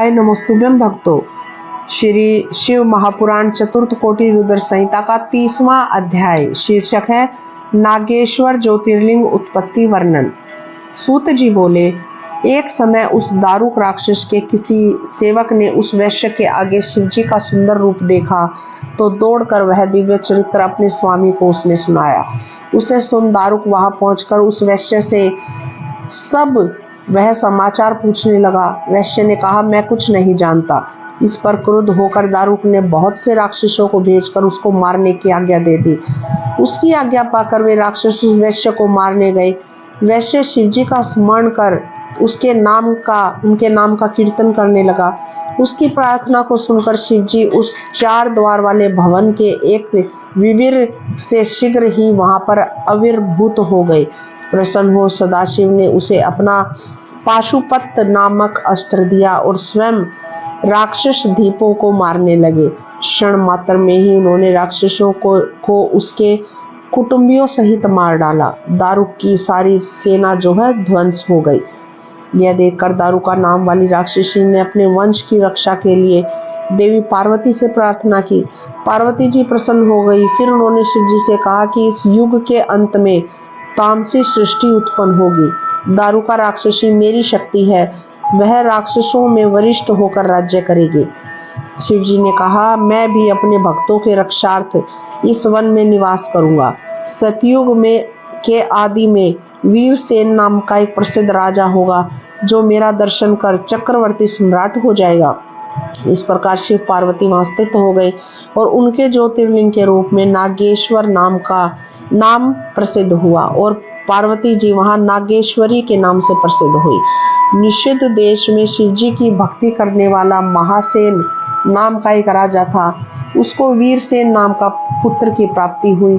नमस्तुभ्यं भक्तों। श्री शिव महापुराण चतुर्थ कोटि रुद्र संहिता का 30वां अध्याय शीर्षक है नागेश्वर ज्योतिर्लिंग उत्पत्ति वर्णन। सूत जी बोले, एक समय उस दारुक राक्षस के किसी सेवक ने उस वैश्य के आगे शिवजी का सुंदर रूप देखा तो दौड़कर वह दिव्य चरित्र अपने स्वामी को उसने सुनाया। उसे सुन दारुक वहां पहुंचकर उस वैश्य से सब वह समाचार पूछने लगा। वैश्य ने कहा, मैं कुछ नहीं जानता। इस पर क्रुद्ध होकर दारुक ने बहुत से राक्षसों को भेजकर उसको मारने की आज्ञा दे दी। उसकी आज्ञा पाकर वे राक्षस उस वैश्य को मारने गए। वैश्य शिवजी का स्मरण कर उनके नाम का कीर्तन करने लगा। उसकी प्रार्थना को सुनकर शिवजी उस 4 द्वार वाले भवन के एक विवीर से शीघ्र ही वहां पर आविर्भूत हो गए। प्रसन्न हो सदाशिव ने उसे अपना पाशुपत नामक अस्त्र दिया और स्वयं राक्षस दीपों को मारने लगे। क्षण मात्र में ही उन्होंने राक्षसों को उसके कुटुंबियों सहित मार डाला। दारुक की सारी सेना जो है ध्वंस हो गई। यह देखकर दारुका नाम वाली राक्षसी ने अपने वंश की रक्षा के लिए देवी पार्वती से प्रार्थना की। पार्वती जी प्रसन्न हो गई। फिर उन्होंने शिव जी से कहा कि इस युग के अंत में तामसी सृष्टि उत्पन्न होगी। दारुका राक्षसी मेरी शक्ति है, वह राक्षसों में वरिष्ठ होकर राज्य करेगी। शिव जी ने कहा, मैं भी अपने भक्तों के रक्षार्थ इस वन में निवास करूंगा। सतयुग में के आदि में वीरसेन नाम का एक प्रसिद्ध राजा होगा जो मेरा दर्शन कर चक्रवर्ती सम्राट हो जाएगा। इस प्रकार शिव पार्वती वहां स्थित हो गए और उनके ज्योतिर्लिंग के रूप में नागेश्वर नाम प्रसिद्ध हुआ और पार्वती जी वहां नागेश्वरी के नाम से प्रसिद्ध हुई। निषिद्ध देश में शिवजी की भक्ति करने वाला महासेन नाम का एक राजा था। उसको वीरसेन नाम का पुत्र की प्राप्ति हुई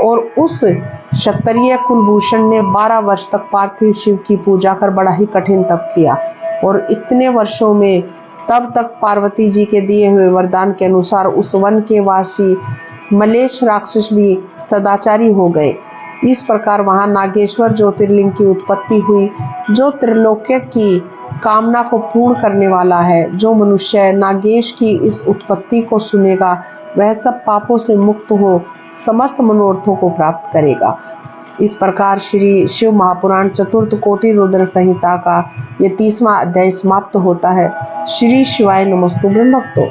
और उस क्षत्रिय कुलभूषण ने 12 वर्ष तक पार्थिव शिव की पूजा कर बड़ा ही कठिन तप किया और इतने वर्षों में तब तक पार्वती जी के दिए हुए वरदान के अनुसार उस वन के वासी मलेच्छ राक्षस भी सदाचारी हो गए। इस प्रकार वहां नागेश्वर ज्योतिर्लिंग की उत्पत्ति हुई जो त्रिलोक्य की कामना को पूर्ण करने वाला है। जो मनुष्य नागेश की इस उत्पत्ति को सुनेगा वह सब पापों से मुक्त हो समस्त मनोरथों को प्राप्त करेगा। इस प्रकार श्री शिव महापुराण चतुर्थ कोटि रुद्र संहिता का ये 30वां अध्याय समाप्त होता है। श्री शिवाय नमस्तुभ्यं भक्तों।